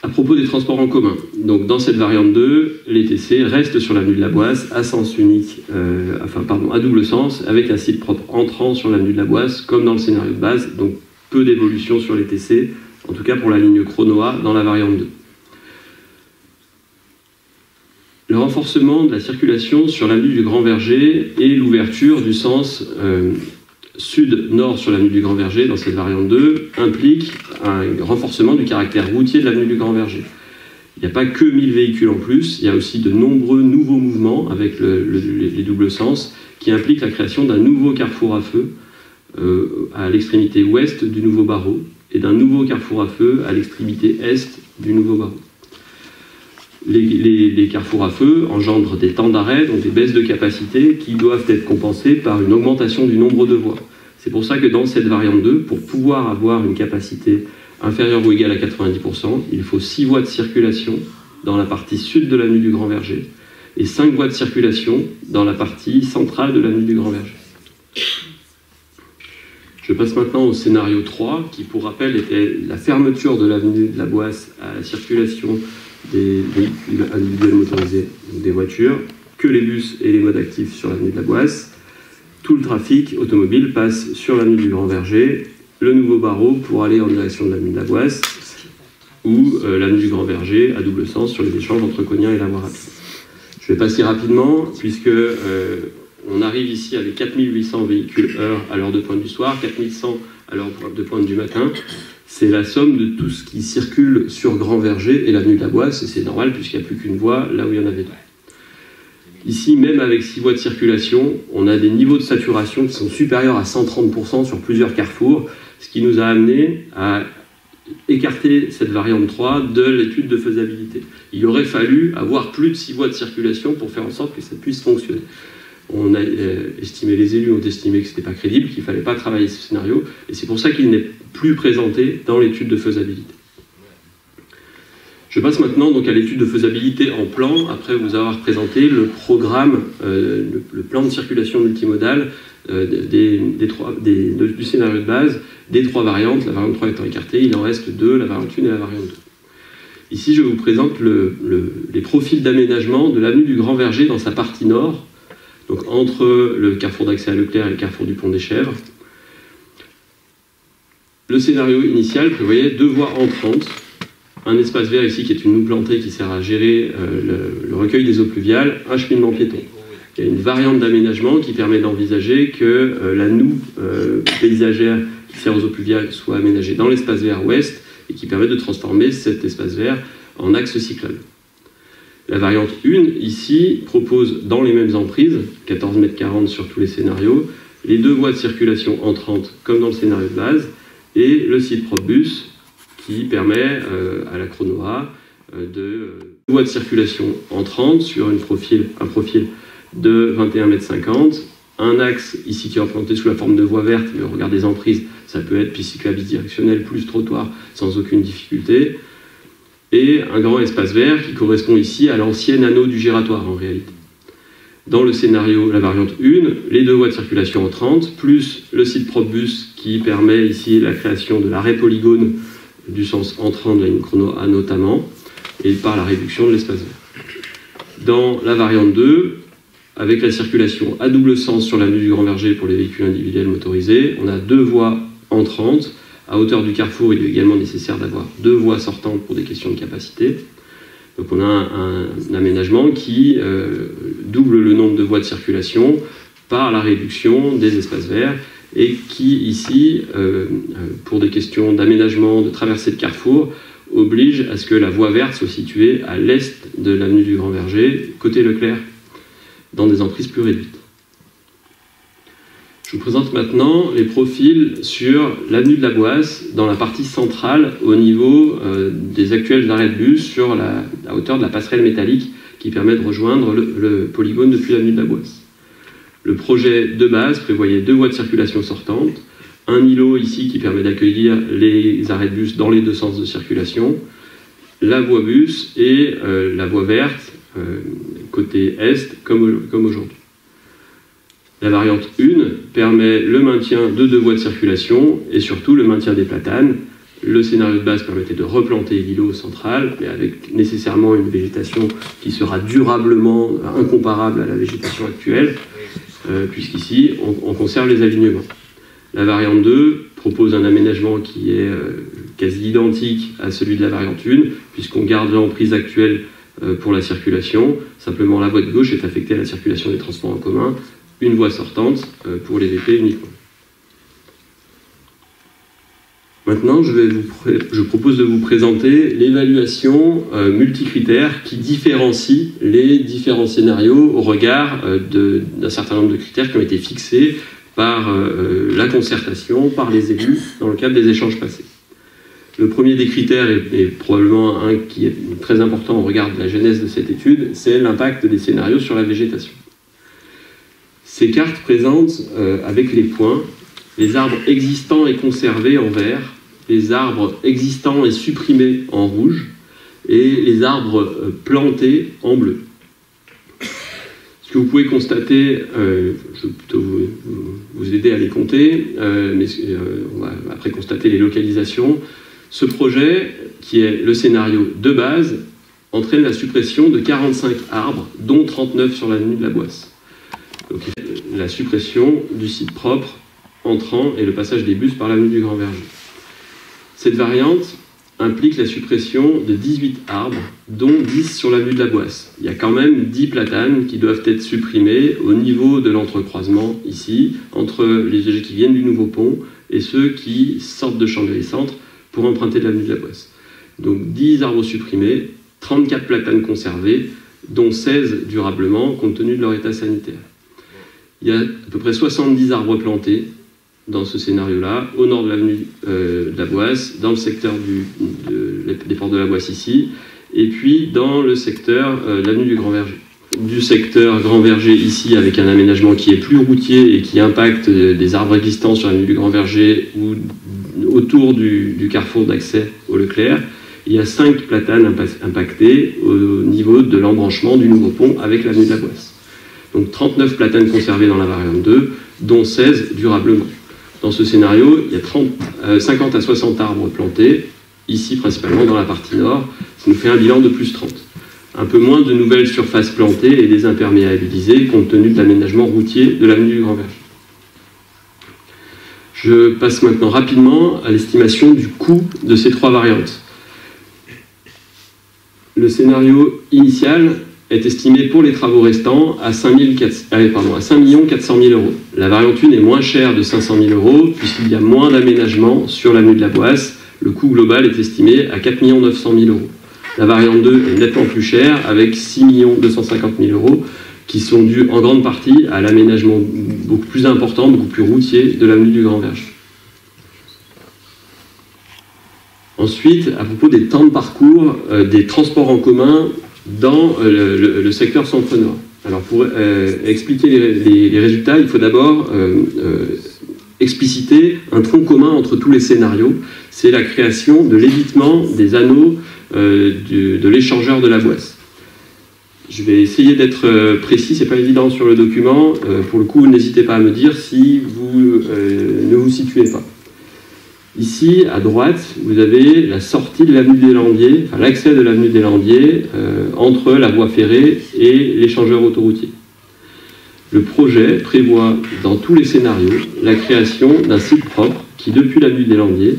À propos des transports en commun, donc dans cette variante 2, les TC restent sur l'avenue de la Boisse à sens unique, à double sens, avec un site propre entrant sur l'avenue de la Boisse, comme dans le scénario de base, donc peu d'évolution sur les TC, en tout cas pour la ligne Chronoa dans la variante 2. Le renforcement de la circulation sur l'avenue du Grand Verger et l'ouverture du sens sud-nord sur l'avenue du Grand Verger dans cette variante 2 implique un renforcement du caractère routier de l'avenue du Grand Verger. Il n'y a pas que 1000 véhicules en plus, il y a aussi de nombreux nouveaux mouvements avec les doubles sens qui impliquent la création d'un nouveau carrefour à feu à l'extrémité ouest du nouveau barreau et d'un nouveau carrefour à feu à l'extrémité est du nouveau barreau. Les carrefours à feu engendrent des temps d'arrêt, donc des baisses de capacité qui doivent être compensées par une augmentation du nombre de voies. C'est pour ça que dans cette variante 2, pour pouvoir avoir une capacité inférieure ou égale à 90%, il faut 6 voies de circulation dans la partie sud de l'avenue du Grand Verger et 5 voies de circulation dans la partie centrale de l'avenue du Grand Verger. Je passe maintenant au scénario 3, qui pour rappel était la fermeture de l'avenue de la Boisse à la circulation des véhicules individuels motorisés, donc des voitures, que les bus et les modes actifs sur l'avenue de la Boisse. Tout le trafic automobile passe sur l'avenue du Grand Verger, le nouveau barreau pour aller en direction de l'avenue de la Boisse, ou l'avenue du Grand Verger à double sens sur les échanges entre Cognat et la voie rapide. Je vais passer rapidement, puisque on arrive ici avec 4800 véhicules heure à l'heure de pointe du soir, 4100 à l'heure de pointe du matin. C'est la somme de tout ce qui circule sur Grand Verger et l'avenue de la Boisse, et c'est normal puisqu'il n'y a plus qu'une voie là où il y en avait 2. Ici, même avec 6 voies de circulation, on a des niveaux de saturation qui sont supérieurs à 130% sur plusieurs carrefours, ce qui nous a amené à écarter cette variante 3 de l'étude de faisabilité. Il aurait fallu avoir plus de 6 voies de circulation pour faire en sorte que ça puisse fonctionner. On a estimé, les élus ont estimé que ce n'était pas crédible, qu'il ne fallait pas travailler ce scénario, et c'est pour ça qu'il n'est plus présenté dans l'étude de faisabilité. Je passe maintenant donc à l'étude de faisabilité en plan, après vous avoir présenté le programme, le plan de circulation multimodale du scénario de base, des 3 variantes, la variante 3 étant écartée, il en reste 2, la variante 1 et la variante 2. Ici, je vous présente les profils d'aménagement de l'avenue du Grand Verger dans sa partie nord, donc entre le carrefour d'accès à Leclerc et le carrefour du Pont des Chèvres. Le scénario initial prévoyait 2 voies entrantes, un espace vert ici qui est une noue plantée qui sert à gérer le recueil des eaux pluviales, un cheminement piéton. Il y a une variante d'aménagement qui permet d'envisager que la noue paysagère qui sert aux eaux pluviales soit aménagée dans l'espace vert ouest et qui permet de transformer cet espace vert en axe cyclable. La variante 1, ici, propose dans les mêmes emprises, 14,40 m sur tous les scénarios, les 2 voies de circulation entrantes comme dans le scénario de base, et le site PropBus qui permet à la Chronoa de voies de circulation entrantes sur un profil de 21,50 m, un axe ici qui est représenté sous la forme de voie verte, mais au regard des emprises, ça peut être piste cyclable bidirectionnelle plus trottoir sans aucune difficulté, et un grand espace vert qui correspond ici à l'ancien anneau du giratoire en réalité. Dans le scénario, la variante 1, les 2 voies de circulation entrantes, plus le site PropBus qui permet ici la création de l'arrêt polygone du sens entrant de la ligne Chronoa notamment, et par la réduction de l'espace vert. Dans la variante 2, avec la circulation à double sens sur l'avenue du Grand Verger pour les véhicules individuels motorisés, on a 2 voies entrantes. À hauteur du carrefour, il est également nécessaire d'avoir 2 voies sortantes pour des questions de capacité. Donc on a un aménagement qui double le nombre de voies de circulation par la réduction des espaces verts et qui, ici, pour des questions d'aménagement, de traversée de carrefour, oblige à ce que la voie verte soit située à l'est de l'avenue du Grand Verger, côté Leclerc, dans des emprises plus réduites. Je vous présente maintenant les profils sur l'avenue de la Boisse, dans la partie centrale, au niveau des actuels arrêts de bus, sur la hauteur de la passerelle métallique qui permet de rejoindre le polygone depuis l'avenue de la Boisse. Le projet de base prévoyait 2 voies de circulation sortantes, un îlot ici qui permet d'accueillir les arrêts de bus dans les 2 sens de circulation, la voie bus et la voie verte côté est comme aujourd'hui. La variante 1 permet le maintien de 2 voies de circulation et surtout le maintien des platanes. Le scénario de base permettait de replanter l'îlot central, mais avec nécessairement une végétation qui sera durablement incomparable à la végétation actuelle, puisqu'ici on conserve les alignements. La variante 2 propose un aménagement qui est quasi identique à celui de la variante 1, puisqu'on garde l'emprise actuelle pour la circulation. Simplement, la voie de gauche est affectée à la circulation des transports en commun, une voie sortante pour les VP uniquement. Maintenant, je propose de vous présenter l'évaluation multicritère qui différencie les différents scénarios au regard d'un certain nombre de critères qui ont été fixés par la concertation, par les élus, dans le cadre des échanges passés. Le premier des critères, est probablement un qui est très important au regard de la genèse de cette étude, c'est l'impact des scénarios sur la végétation. Ces cartes présentent, avec les points, les arbres existants et conservés en vert, les arbres existants et supprimés en rouge, et les arbres plantés en bleu. Ce que vous pouvez constater, je vais plutôt vous aider à les compter, mais on va après constater les localisations. Ce projet, qui est le scénario de base, entraîne la suppression de 45 arbres, dont 39 sur l'avenue de la Boisse. Donc, la suppression du site propre entrant et le passage des bus par l'avenue du Grand Verger. Cette variante implique la suppression de 18 arbres, dont 10 sur l'avenue de la Boisse. Il y a quand même 10 platanes qui doivent être supprimées au niveau de l'entrecroisement ici, entre les usagers qui viennent du nouveau pont et ceux qui sortent de Chambéry-Centre pour emprunter l'avenue de la Boisse. Donc 10 arbres supprimés, 34 platanes conservées, dont 16 durablement, compte tenu de leur état sanitaire. Il y a à peu près 70 arbres plantés dans ce scénario-là, au nord de l'avenue de la Boisse, dans le secteur des portes de la Boisse ici, et puis dans le secteur de l'avenue du Grand Verger. Du secteur Grand Verger ici, avec un aménagement qui est plus routier et qui impacte des arbres existants sur l'avenue du Grand Verger ou autour du carrefour d'accès au Leclerc, il y a 5 platanes impactées au niveau de l'embranchement du nouveau pont avec l'avenue de la Boisse. Donc 39 platanes conservées dans la variante 2, dont 16 durablement. Dans ce scénario, il y a 50 à 60 arbres plantés, ici principalement dans la partie nord, ça nous fait un bilan de plus 30. Un peu moins de nouvelles surfaces plantées et désimperméabilisées compte tenu de l'aménagement routier de l'avenue du Grand Verger. Je passe maintenant rapidement à l'estimation du coût de ces 3 variantes. Le scénario initial est estimé pour les travaux restants à 5 400 000 euros. La variante 1 est moins chère de 500 000 euros puisqu'il y a moins d'aménagement sur l'avenue de la Boisse. Le coût global est estimé à 4 900 000 euros. La variante 2 est nettement plus chère avec 6 250 000 euros qui sont dus en grande partie à l'aménagement beaucoup plus important, beaucoup plus routier de l'avenue du Grand Verger. Ensuite, à propos des temps de parcours des transports en commun dans le secteur centre-nord. Alors pour expliquer les résultats, il faut d'abord expliciter un tronc commun entre tous les scénarios. C'est la création de l'évitement des anneaux de l'échangeur de la Boisse. Je vais essayer d'être précis, c'est pas évident sur le document. Pour le coup, n'hésitez pas à me dire si vous ne vous situez pas. Ici, à droite, vous avez la sortie de l'avenue des Landiers, enfin l'accès de l'avenue des Landiers entre la voie ferrée et l'échangeur autoroutier. Le projet prévoit, dans tous les scénarios, la création d'un site propre qui, depuis l'avenue des Landiers,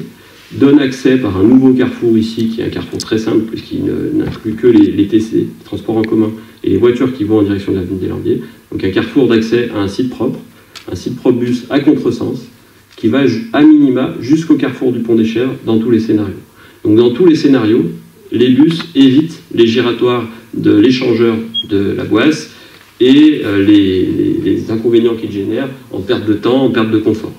donne accès par un nouveau carrefour ici, qui est un carrefour très simple, puisqu'il n'inclut que les TC, les transports en commun, et les voitures qui vont en direction de l'avenue des Landiers. Donc un carrefour d'accès à un site propre bus à contresens, qui va à minima jusqu'au carrefour du Pont des Chèvres dans tous les scénarios. Donc dans tous les scénarios, les bus évitent les giratoires de l'échangeur de la Boisse et les inconvénients qu'ils génèrent en perte de temps, en perte de confort.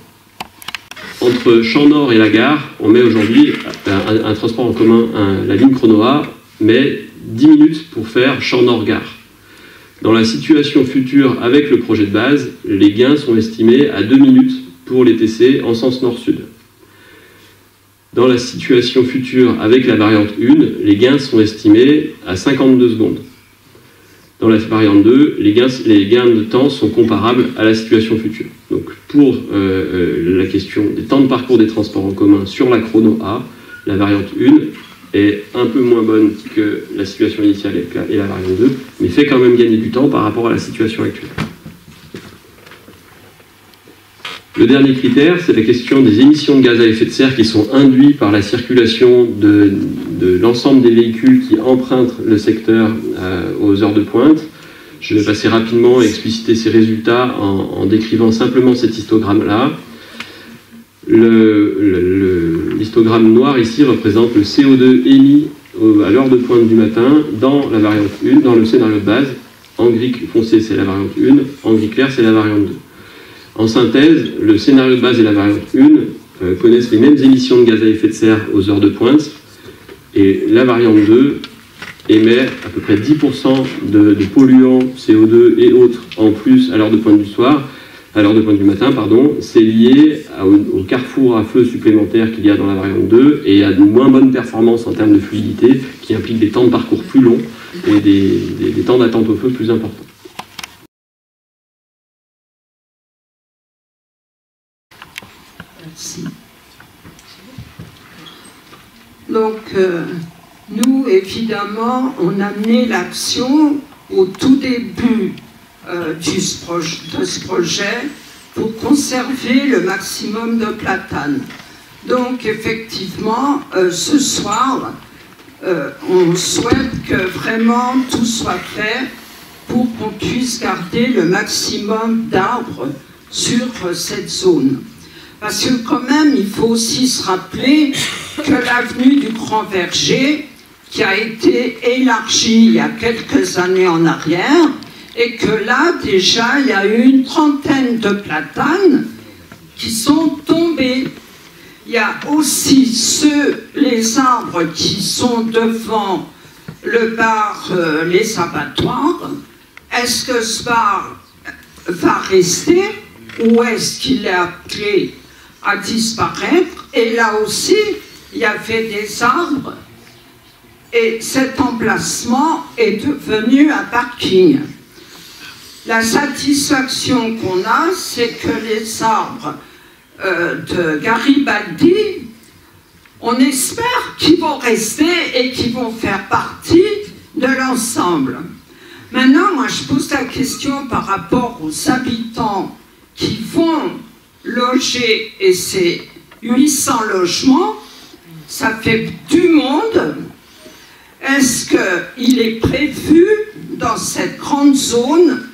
Entre Champ-Nord et la gare, on met aujourd'hui un transport en commun, la ligne Chronoa, mais 10 minutes pour faire Champ-Nord-Gare. Dans la situation future avec le projet de base, les gains sont estimés à 2 minutes pour les TC en sens nord-sud. Dans la situation future avec la variante 1, les gains sont estimés à 52 secondes. Dans la variante 2, les gains de temps sont comparables à la situation future. Donc pour la question des temps de parcours des transports en commun sur la chrono A, la variante 1 est un peu moins bonne que la situation initiale et la variante 2, mais fait quand même gagner du temps par rapport à la situation actuelle. Le dernier critère, c'est la question des émissions de gaz à effet de serre qui sont induites par la circulation de l'ensemble des véhicules qui empruntent le secteur aux heures de pointe. Je vais passer rapidement et expliciter ces résultats en décrivant simplement cet histogramme-là. L'histogramme noir ici représente le CO2 émis à l'heure de pointe du matin dans la variante 1, dans le scénario de base. En gris foncé, c'est la variante 1, en gris clair, c'est la variante 2. En synthèse, le scénario de base et la variante 1 connaissent les mêmes émissions de gaz à effet de serre aux heures de pointe, et la variante 2 émet à peu près 10% de polluants CO2 et autres en plus à l'heure de pointe du soir, à l'heure de pointe du matin, pardon. C'est lié au carrefour à feu supplémentaire qu'il y a dans la variante 2 et à de moins bonnes performances en termes de fluidité qui impliquent des temps de parcours plus longs et des temps d'attente au feu plus importants. Merci. Donc, nous, évidemment, on a mené l'action au tout début de ce projet pour conserver le maximum de platanes. Donc, effectivement, ce soir, on souhaite que vraiment tout soit fait pour qu'on puisse garder le maximum d'arbres sur cette zone. Parce que quand même, il faut aussi se rappeler que l'avenue du Grand Verger, qui a été élargie il y a quelques années en arrière, et que là, déjà, il y a eu une trentaine de platanes qui sont tombés. Il y a aussi les arbres qui sont devant le bar Les Abattoirs. Est-ce que ce bar va rester ou est-ce qu'il est appelé à disparaître? Et là aussi, il y avait des arbres et cet emplacement est devenu un parking. La satisfaction qu'on a, c'est que les arbres de Garibaldi, on espère qu'ils vont rester et qu'ils vont faire partie de l'ensemble. Maintenant, moi, je pose la question par rapport aux habitants qui vont loger, et c'est 800 logements, ça fait du monde. Est-ce qu'il est prévu dans cette grande zone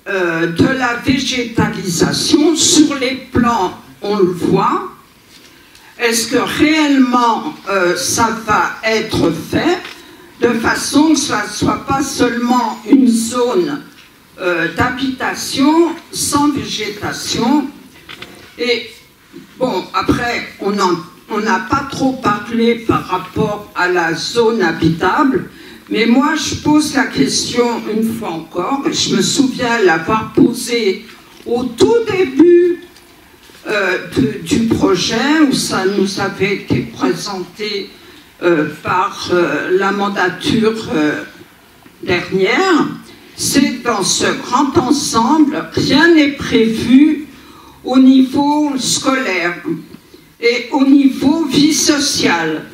de la végétalisation? Sur les plans, on le voit. Est-ce que réellement ça va être fait de façon que ce ne soit pas seulement une zone d'habitation sans végétation? Et bon, après, on n'a pas trop parlé par rapport à la zone habitable, mais moi je pose la question une fois encore, et je me souviens l'avoir posée au tout début du projet, où ça nous avait été présenté par la mandature dernière. C'est dans ce grand ensemble, rien n'est prévu au niveau scolaire et au niveau vie sociale.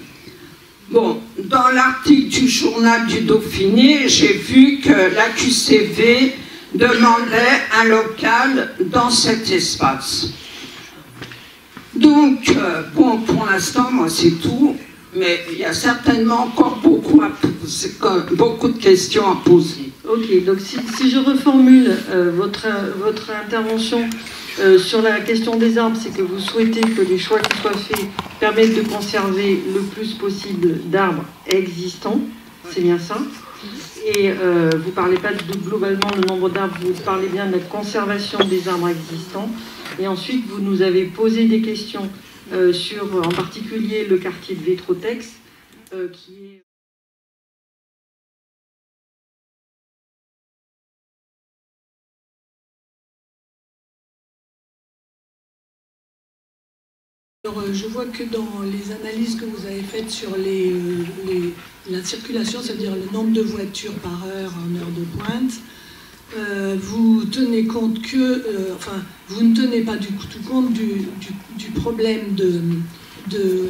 Bon, dans l'article du journal du Dauphiné, j'ai vu que la QCV demandait un local dans cet espace. Donc, bon, pour l'instant, moi c'est tout, mais il y a certainement encore beaucoup de questions à poser. Ok, donc si je reformule votre intervention sur la question des arbres, c'est que vous souhaitez que les choix qui soient faits permettent de conserver le plus possible d'arbres existants, c'est bien ça. Et vous ne parlez pas de globalement le nombre d'arbres, vous parlez bien de la conservation des arbres existants. Et ensuite, vous nous avez posé des questions sur en particulier le quartier de Vétrotex, qui est... Alors, je vois que dans les analyses que vous avez faites sur la circulation, c'est-à-dire le nombre de voitures par heure en heure de pointe, vous tenez compte que, vous ne tenez pas du tout compte du problème de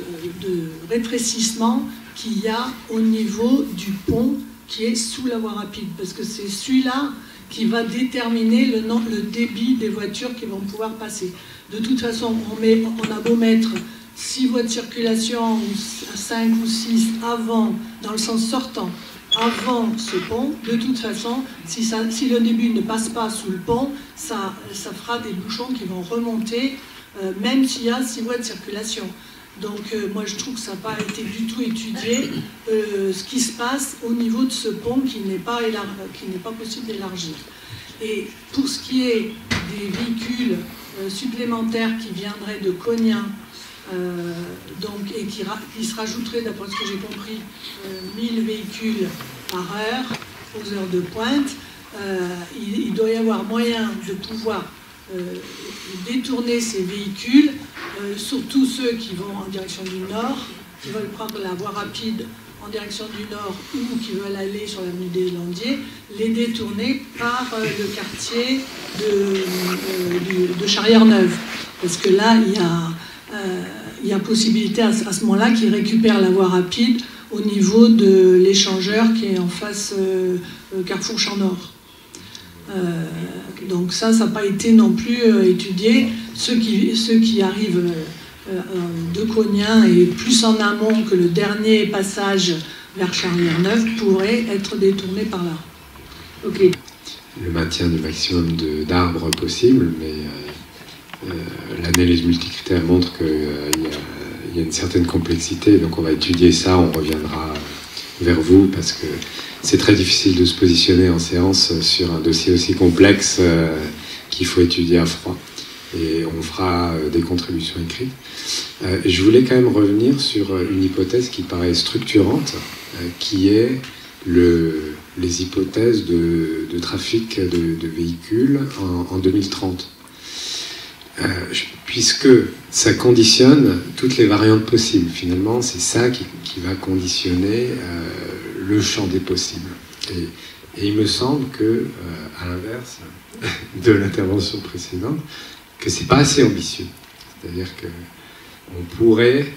rétrécissement qu'il y a au niveau du pont qui est sous la voie rapide, parce que c'est celui-là qui va déterminer le débit des voitures qui vont pouvoir passer. De toute façon, on a beau mettre 6 voies de circulation, 5 ou 6 avant, dans le sens sortant, avant ce pont, de toute façon, si le début ne passe pas sous le pont, ça fera des bouchons qui vont remonter, même s'il y a 6 voies de circulation. Donc moi je trouve que ça n'a pas été du tout étudié, ce qui se passe au niveau de ce pont qui n'est pas possible d'élargir. Et pour ce qui est des véhicules supplémentaires qui viendraient de Cognin, et qui se rajouteraient, d'après ce que j'ai compris, 1000 véhicules par heure aux heures de pointe, il doit y avoir moyen de pouvoir détourner ces véhicules, surtout ceux qui vont en direction du nord, qui veulent prendre la voie rapide en direction du nord ou qui veulent aller sur l'avenue des Landiers, les détourner par le quartier de Charrière-Neuve. Parce que là, il y a possibilité à ce moment-là qu'ils récupèrent la voie rapide au niveau de l'échangeur qui est en face Carrefour Champ Nord. Donc ça n'a pas été non plus étudié. Ceux qui arrivent de Cognin et plus en amont que le dernier passage vers Charrière-Neuve pourraient être détournés par là. Ok. Le maintien du maximum d'arbres possible, mais l'analyse multicritère montre qu'il y a une certaine complexité, donc on va étudier ça, on reviendra vers vous, parce que c'est très difficile de se positionner en séance sur un dossier aussi complexe qu'il faut étudier à froid. Et on fera des contributions écrites. Je voulais quand même revenir sur une hypothèse qui paraît structurante, qui est les hypothèses de trafic de véhicules en 2030. Puisque ça conditionne toutes les variantes possibles. Finalement, c'est ça qui va conditionner le champ des possibles. Et il me semble que, à l'inverse de l'intervention précédente, que c'est pas assez ambitieux. C'est-à-dire qu'on pourrait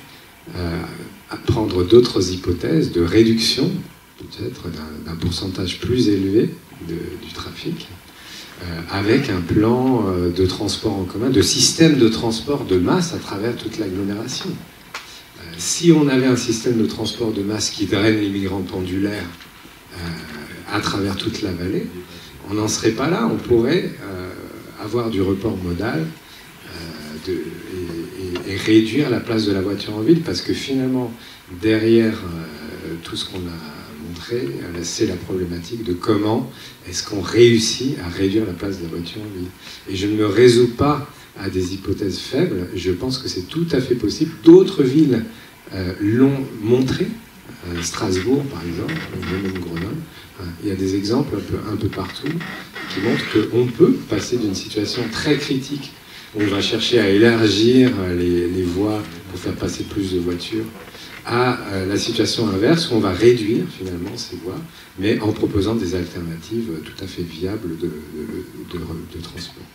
prendre d'autres hypothèses de réduction, peut-être d'un pourcentage plus élevé du trafic, avec un plan de transport en commun, de système de transport de masse à travers toute l'agglomération. Si on avait un système de transport de masse qui draine les migrants pendulaires à travers toute la vallée, on n'en serait pas là. On pourrait avoir du report modal et réduire la place de la voiture en ville, parce que finalement, derrière tout ce qu'on a montré, c'est la problématique de comment est-ce qu'on réussit à réduire la place de la voiture en ville. Et je ne me résous pas à des hypothèses faibles, je pense que c'est tout à fait possible. D'autres villes l'ont montré, Strasbourg par exemple, même Grenoble. Il y a des exemples un peu partout qui montrent qu'on peut passer d'une situation très critique où on va chercher à élargir les voies pour faire passer plus de voitures, à la situation inverse où on va réduire finalement ces voies, mais en proposant des alternatives tout à fait viables de transport.